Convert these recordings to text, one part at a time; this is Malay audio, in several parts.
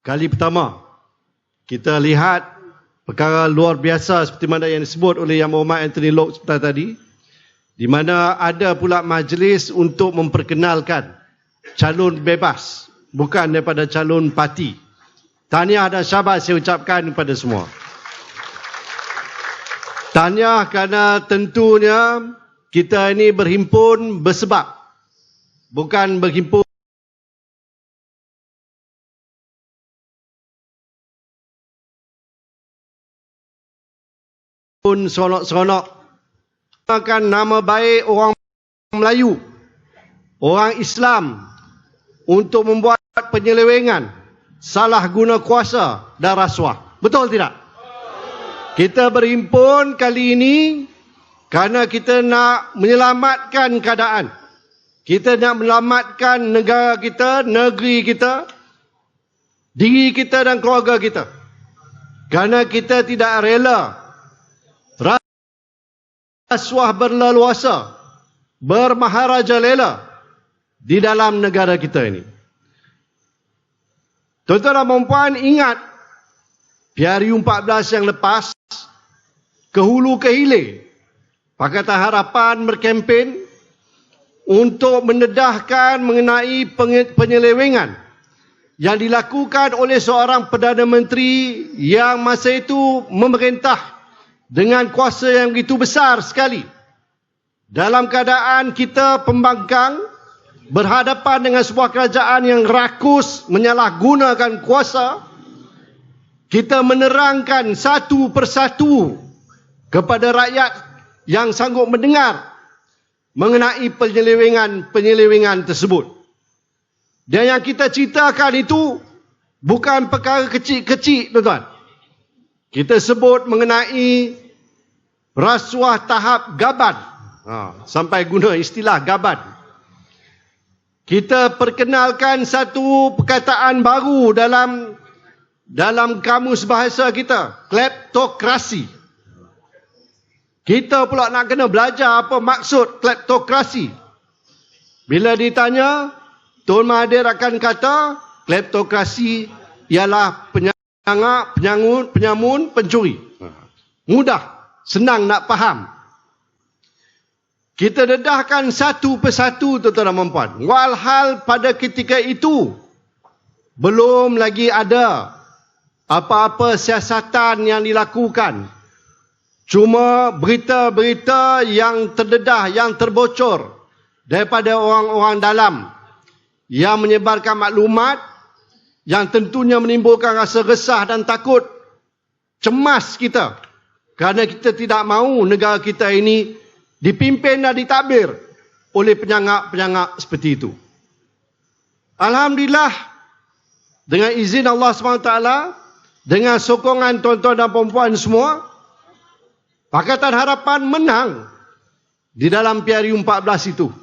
Kali pertama, kita lihat perkara luar biasa seperti mana yang disebut oleh Yang Berhormat Anthony Loke sebentar tadi, di mana ada pula majlis untuk memperkenalkan calon bebas, bukan daripada calon parti. Tahniah dan syabas saya ucapkan kepada semua. Tahniah kerana tentunya kita ini berhimpun bersebab, bukan berhimpun seronok-seronok. Akan nama baik orang Melayu, orang Islam untuk membuat penyelewengan, salah guna kuasa dan rasuah. Betul tidak? Kita berhimpun kali ini kerana kita nak menyelamatkan keadaan. Kita nak menyelamatkan negara kita, negeri kita, diri kita dan keluarga kita. Kerana kita tidak rela rasuah berleluasa, bermaharajalela di dalam negara kita ini. Tuan-tuan dan puan-puan, ingat PRU 14 yang lepas, ke hulu ke hilir, Pakatan Harapan berkempen untuk mendedahkan mengenai penyelewengan yang dilakukan oleh seorang Perdana Menteri yang masa itu memerintah dengan kuasa yang begitu besar sekali. Dalam keadaan kita pembangkang berhadapan dengan sebuah kerajaan yang rakus menyalahgunakan kuasa, kita menerangkan satu persatu kepada rakyat yang sanggup mendengar mengenai penyelewengan tersebut. Dan yang kita ceritakan itu bukan perkara kecil-kecil, tuan-tuan. Kita sebut mengenai rasuah tahap gaban. Sampai guna istilah gaban. Kita perkenalkan satu perkataan baru dalam kamus bahasa kita, kleptokrasi. Kita pula nak kena belajar apa maksud kleptokrasi. Bila ditanya, Tun Mahathir akan kata, kleptokrasi ialah penyamun, pencuri. Mudah, senang nak faham. Kita dedahkan satu persatu, tuan-tuan dan puan. Walhal pada ketika itu, belum lagi ada apa-apa siasatan yang dilakukan. Cuma berita-berita yang terdedah, yang terbocor daripada orang-orang dalam yang menyebarkan maklumat yang tentunya menimbulkan rasa resah dan takut, cemas kita. Kerana kita tidak mahu negara kita ini dipimpin dan ditadbir oleh penyangak-penyangak seperti itu. Alhamdulillah, dengan izin Allah SWT, dengan sokongan tuan-tuan dan puan-puan semua, Pakatan Harapan menang di dalam PRU 14 itu.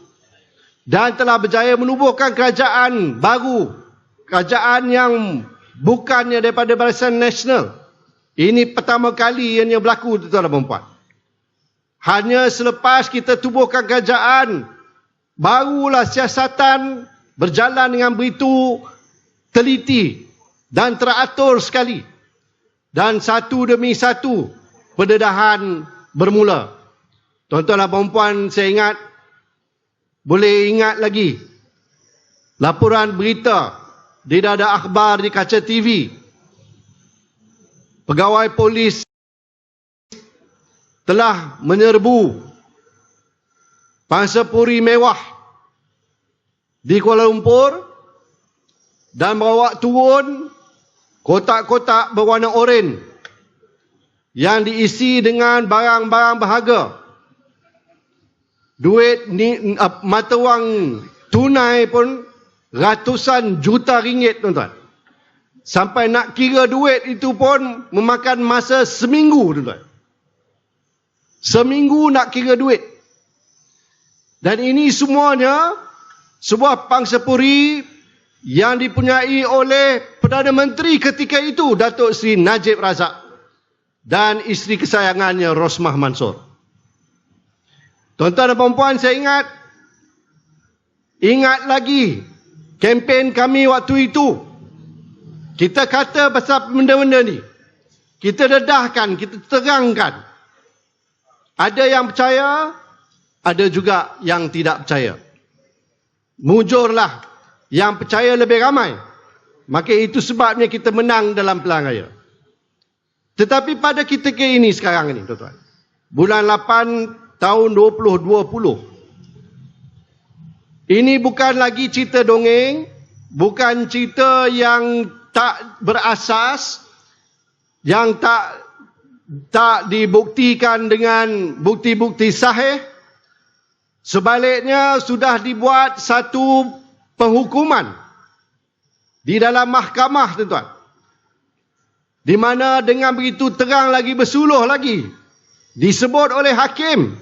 Dan telah berjaya menubuhkan kerajaan baru. Kerajaan yang bukannya daripada Barisan Nasional. Ini pertama kali yang berlaku, tuan-tuan dan puan-puan. Hanya selepas kita tubuhkan kerajaan, barulah siasatan berjalan dengan begitu teliti dan teratur sekali. Dan satu demi satu pendedahan bermula. Tuan-tuan dan puan-puan, saya boleh ingat lagi laporan berita di dada akhbar, di kaca TV. Pegawai polis telah menyerbu pangsapuri mewah di Kuala Lumpur dan bawa turun kotak-kotak berwarna oranye yang diisi dengan barang-barang berharga. Duit mata wang tunai pun ratusan juta ringgit, tuan-tuan. Sampai nak kira duit itu pun memakan masa seminggu, tuan-tuan. Seminggu nak kira duit. Dan ini semuanya sebuah pangsapuri yang dipunyai oleh Perdana Menteri ketika itu, Datuk Seri Najib Razak, dan isteri kesayangannya Rosmah Mansor. Tuan-tuan dan puan-puan, saya ingat lagi kempen kami waktu itu. Kita kata pasal benda-benda ni. Kita dedahkan, kita terangkan. Ada yang percaya, ada juga yang tidak percaya. Mujurlah yang percaya lebih ramai. Maka itu sebabnya kita menang dalam pilihan raya. Tetapi pada ketika ini sekarang ini, tuan-tuan. Bulan 8 tahun 2020. Ini bukan lagi cerita dongeng. Bukan cerita yang tak berasas. Yang tak dibuktikan dengan bukti-bukti sahih. Sebaliknya sudah dibuat satu penghukuman di dalam mahkamah, tuan-tuan. Di mana dengan begitu terang lagi, bersuluh lagi, disebut oleh hakim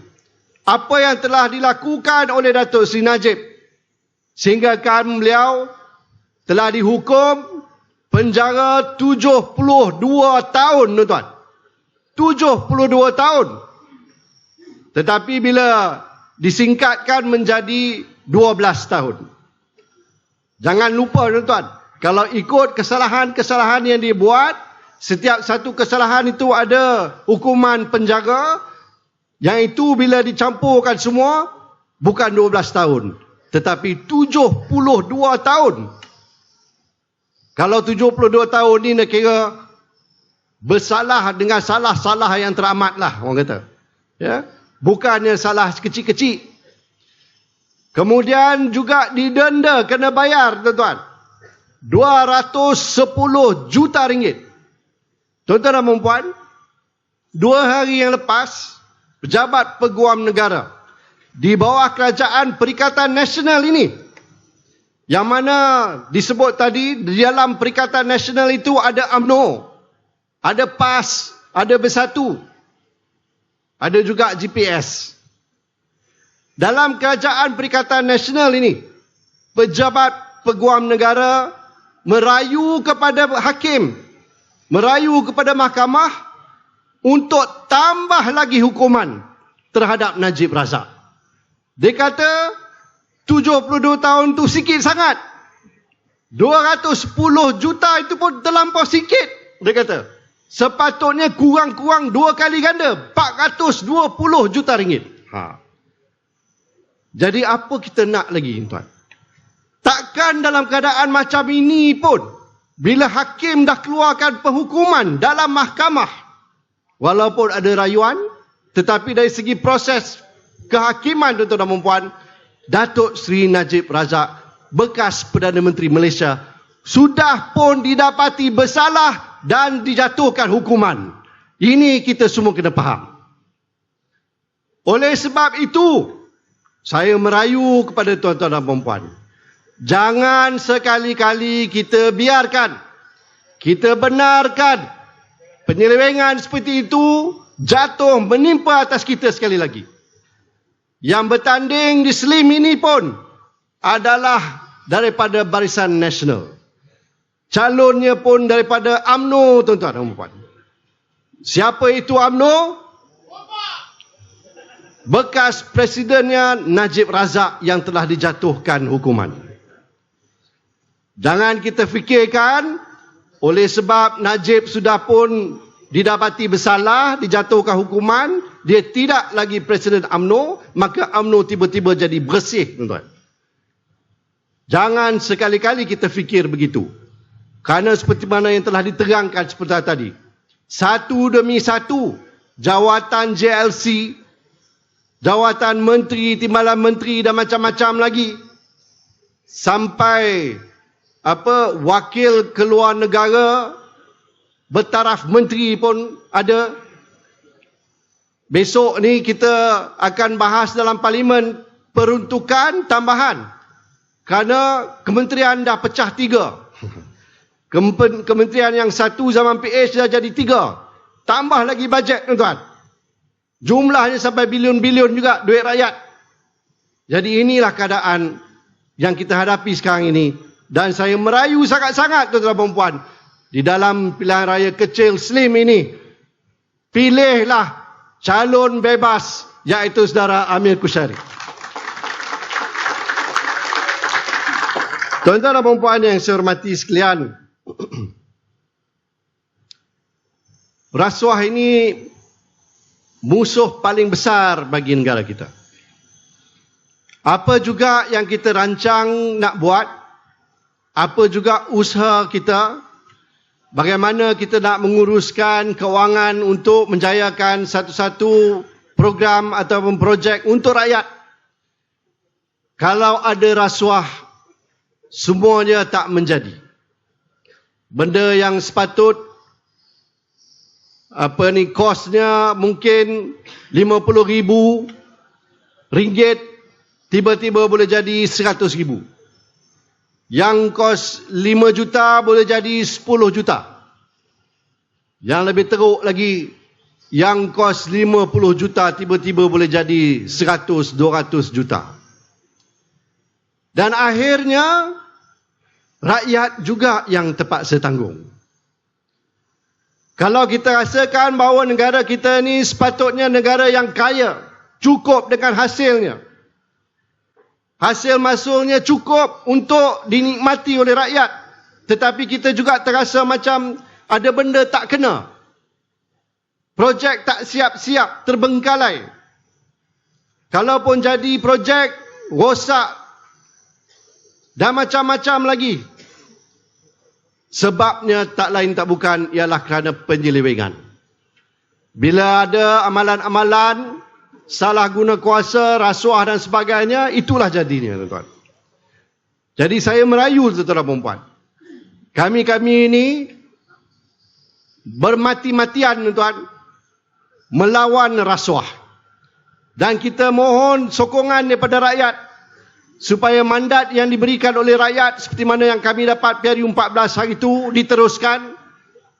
apa yang telah dilakukan oleh Datuk Seri Najib, sehingga kan beliau telah dihukum penjara 72 tahun, tuan-tuan. 72 tahun. Tetapi bila disingkatkan menjadi 12 tahun. Jangan lupa, tuan-tuan, kalau ikut kesalahan-kesalahan yang dibuat, setiap satu kesalahan itu ada hukuman penjara, yang itu bila dicampurkan semua, bukan 12 tahun, tetapi 72 tahun. Kalau 72 tahun ni nak kira bersalah dengan salah-salah yang teramat lah, orang kata. Ya? Bukannya salah kecil-kecil. Kemudian juga didenda, kena bayar, tuan-tuan. 210 juta ringgit. Tuan-tuan dan puan, 2 hari yang lepas, Pejabat Peguam Negara di bawah Kerajaan Perikatan Nasional ini, yang mana disebut tadi, di dalam Perikatan Nasional itu ada UMNO, ada PAS, ada Bersatu, ada juga GPS. Dalam Kerajaan Perikatan Nasional ini, Pejabat Peguam Negara merayu kepada hakim, merayu kepada mahkamah untuk tambah lagi hukuman terhadap Najib Razak. Dia kata 72 tahun tu sikit sangat. 210 juta itu pun terlampau sikit, dia kata. Sepatutnya kurang-kurang 2 kali ganda, 420 juta ringgit. Jadi apa kita nak lagi, tuan? Takkan dalam keadaan macam ini pun, bila hakim dah keluarkan penghukuman dalam mahkamah, walaupun ada rayuan, tetapi dari segi proses kehakiman, tuan-tuan dan puan, Datuk Seri Najib Razak, bekas Perdana Menteri Malaysia, sudah pun didapati bersalah dan dijatuhkan hukuman. Ini kita semua kena faham. Oleh sebab itu, saya merayu kepada tuan-tuan dan puan, jangan sekali-kali kita biarkan, kita benarkan penyelewengan seperti itu jatuh menimpa atas kita sekali lagi. Yang bertanding di Slim ini pun adalah daripada Barisan Nasional. Calonnya pun daripada UMNO, tuan-tuan dan puan. Siapa itu UMNO? Bekas presidennya Najib Razak yang telah dijatuhkan hukuman. Jangan kita fikirkan oleh sebab Najib sudah pun didapati bersalah, dijatuhkan hukuman, dia tidak lagi presiden UMNO, maka UMNO tiba-tiba jadi bersih, tuan-tuan. Jangan sekali-kali kita fikir begitu. Kerana seperti mana yang telah diterangkan seperti tadi, satu demi satu jawatan JLC, jawatan menteri, timbalan menteri dan macam-macam lagi, sampai wakil keluar negara bertaraf menteri pun ada. Besok ni kita akan bahas dalam parlimen peruntukan tambahan, kerana kementerian dah pecah 3. Kementerian yang satu zaman PH dah jadi 3. Tambah lagi bajet, tuan-tuan. Jumlahnya sampai bilion-bilion juga duit rakyat. Jadi inilah keadaan yang kita hadapi sekarang ini. Dan saya merayu sangat-sangat, tuan-tuan dan puan, di dalam pilihan raya kecil Slim ini, pilihlah calon bebas, iaitu saudara Amir Kusyari. Tuan-tuan dan puan yang saya hormati sekalian, rasuah ini musuh paling besar bagi negara kita. Apa juga yang kita rancang nak buat, apa juga usaha kita, bagaimana kita nak menguruskan kewangan untuk menjayakan satu-satu program ataupun projek untuk rakyat. Kalau ada rasuah, semuanya tak menjadi. Benda yang sepatut kosnya mungkin RM50,000, tiba-tiba boleh jadi RM100,000. Yang kos 5 juta boleh jadi 10 juta. Yang lebih teruk lagi, yang kos 50 juta tiba-tiba boleh jadi 100-200 juta. Dan akhirnya rakyat juga yang terpaksa tanggung. Kalau kita rasakan bahawa negara kita ni sepatutnya negara yang kaya, cukup dengan hasilnya, hasil mahsulnya cukup untuk dinikmati oleh rakyat, tetapi kita juga terasa macam ada benda tak kena. Projek tak siap-siap, terbengkalai. Kalaupun jadi projek, rosak dan macam-macam lagi. Sebabnya tak lain tak bukan ialah kerana penyelewengan. Bila ada amalan-amalan salah guna kuasa, rasuah dan sebagainya, itulah jadinya, tuan-tuan. Jadi saya merayu tuan-tuan dan puan-puan. Kami-kami ini bermati-matian, tuan-tuan, melawan rasuah. Dan kita mohon sokongan daripada rakyat supaya mandat yang diberikan oleh rakyat seperti mana yang kami dapat PRU14 hari itu diteruskan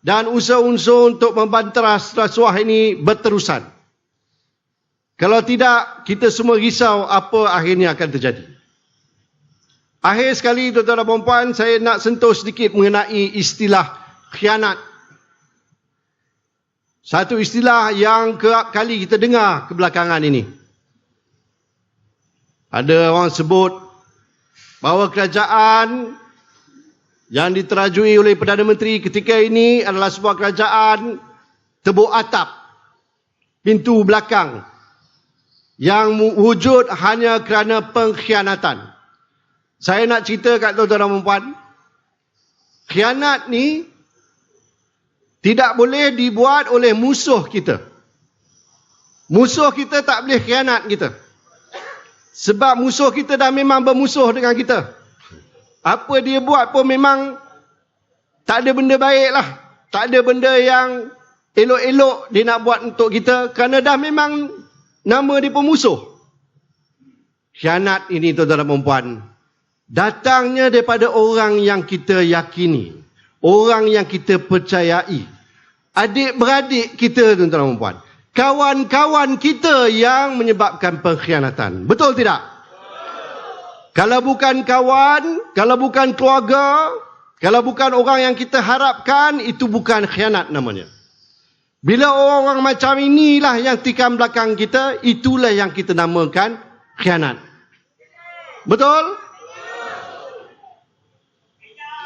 dan unsur-unsur untuk membanteras rasuah ini berterusan. Kalau tidak, kita semua risau apa akhirnya akan terjadi. Akhir sekali, tuan-tuan dan puan-puan, saya nak sentuh sedikit mengenai istilah khianat. Satu istilah yang kerap kali kita dengar kebelakangan ini. Ada orang sebut bahawa kerajaan yang diterajui oleh Perdana Menteri ketika ini adalah sebuah kerajaan tebuk atap, pintu belakang, yang wujud hanya kerana pengkhianatan. Saya nak cerita kat tuan-tuan dan puan, khianat ni tidak boleh dibuat oleh musuh kita. Musuh kita tak boleh khianat kita. Sebab musuh kita dah memang bermusuh dengan kita. Apa dia buat pun memang tak ada benda baik lah. Tak ada benda yang elok-elok dia nak buat untuk kita. Kerana dah memang nama dia pemusuh. Khianat ini, tuan-tuan dan puan-puan, datangnya daripada orang yang kita yakini, orang yang kita percayai, adik-beradik kita, tuan-tuan dan puan-puan, kawan-kawan kita yang menyebabkan pengkhianatan. Betul tidak? Kalau bukan kawan, kalau bukan keluarga, kalau bukan orang yang kita harapkan, itu bukan khianat namanya. Bila orang-orang macam inilah yang tikam belakang kita, itulah yang kita namakan khianat. Betul?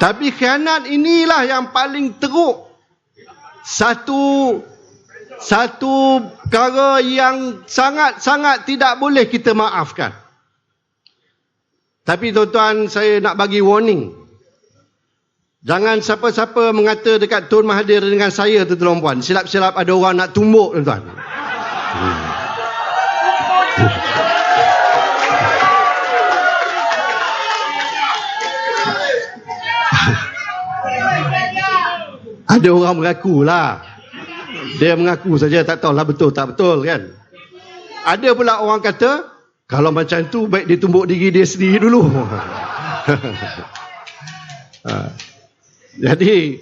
Tapi khianat inilah yang paling teruk. Satu perkara yang sangat-sangat tidak boleh kita maafkan. Tapi tuan-tuan, saya nak bagi warning. Jangan siapa-siapa mengata dekat Tun Mahathir dengan saya, tuan-tuan dan puan. Silap-silap ada orang nak tumbuk, tuan-tuan. Ada orang mengakulah. Dia mengaku saja, tak tahulah betul tak betul kan. Ada pula orang kata, kalau macam tu baik dia tumbuk diri dia sendiri dulu. Jadi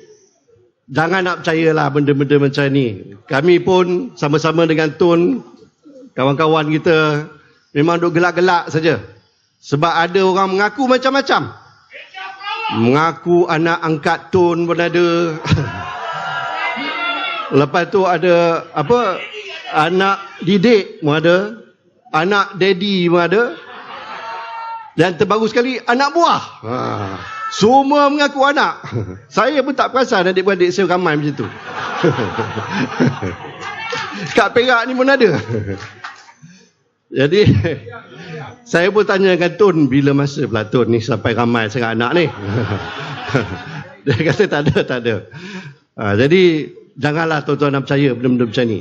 jangan nak percayalah benda-benda macam ni. Kami pun sama-sama dengan Tun, kawan-kawan kita, memang duk gelak-gelak saja. Sebab ada orang mengaku macam-macam. Mengaku anak angkat Tun pun ada. Lepas tu ada apa? Anak didik pun ada. Anak daddy pun ada. Dan terbaru sekali anak buah. Semua mengaku anak. Saya pun tak perasan adik-beradik saya ramai macam tu. Kat Perak ni pun ada. Jadi saya pun tanya dengan Tun, bila masa pula Tun ni sampai ramai sangat anak ni. Dia kata tak ada. Jadi janganlah tuan-tuan nak percaya benda-benda macam ni.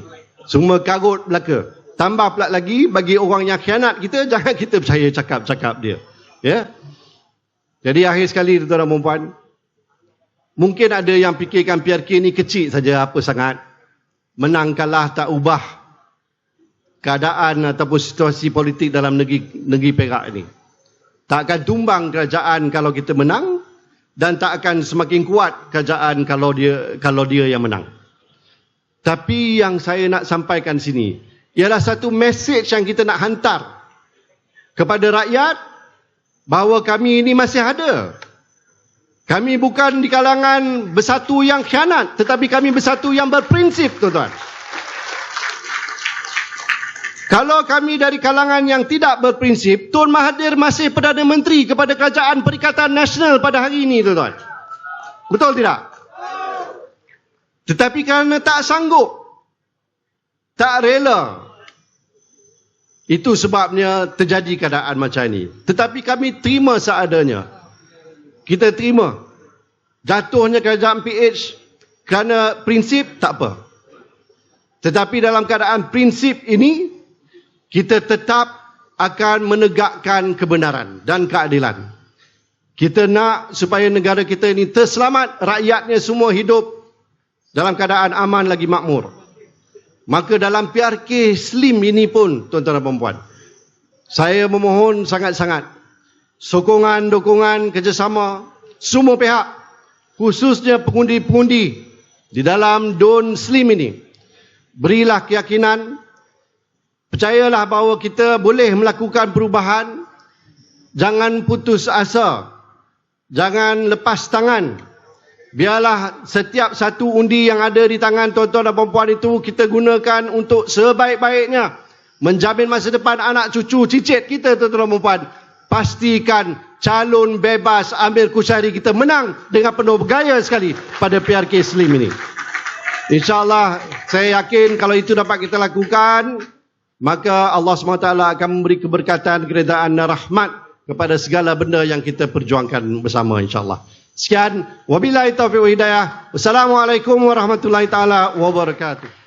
Semua karut belaka. Tambah pula lagi, bagi orang yang khianat kita, jangan kita percaya cakap-cakap dia. Ya. Jadi akhir sekali tuan-tuan dan puan-puan, mungkin ada yang fikirkan PRK ni kecil saja, apa sangat. Menang kalah tak ubah keadaan ataupun situasi politik dalam negeri Perak ini. Tak akan tumbang kerajaan kalau kita menang, dan tak akan semakin kuat kerajaan kalau dia yang menang. Tapi yang saya nak sampaikan sini ialah satu mesej yang kita nak hantar kepada rakyat bahawa kami ini masih ada. Kami bukan di kalangan bersatu yang khianat, tetapi kami bersatu yang berprinsip, tuan-tuan. Kalau kami dari kalangan yang tidak berprinsip, Tun Mahathir masih Perdana Menteri kepada Kerajaan Perikatan Nasional pada hari ini, tuan-tuan. Betul tidak? Tetapi kerana tak sanggup, tak rela, itu sebabnya terjadi keadaan macam ini. Tetapi kami terima seadanya. Kita terima. Jatuhnya kerajaan PH kerana prinsip, tak apa. Tetapi dalam keadaan prinsip ini, kita tetap akan menegakkan kebenaran dan keadilan. Kita nak supaya negara kita ini terselamat, rakyatnya semua hidup dalam keadaan aman lagi makmur. Maka dalam PRK Slim ini pun, tuan-tuan dan puan-puan, saya memohon sangat-sangat sokongan, dukungan, kerjasama semua pihak, khususnya pengundi-pengundi di dalam DUN Slim ini. Berilah keyakinan, percayalah bahawa kita boleh melakukan perubahan. Jangan putus asa. Jangan lepas tangan. Biarlah setiap satu undi yang ada di tangan tuan-tuan dan puan-puan itu kita gunakan untuk sebaik-baiknya menjamin masa depan anak cucu cicit kita, tuan-tuan dan puan-puan. Pastikan calon bebas Amir Kusyari kita menang dengan penuh bergaya sekali pada PRK Slim ini. InsyaAllah saya yakin kalau itu dapat kita lakukan, maka Allah SWT akan memberi keberkatan, keredaan dan rahmat kepada segala benda yang kita perjuangkan bersama, insyaAllah. Sekian, wabillahi taufiq wa hidayah. Wassalamualaikum warahmatullahi taala wabarakatuh.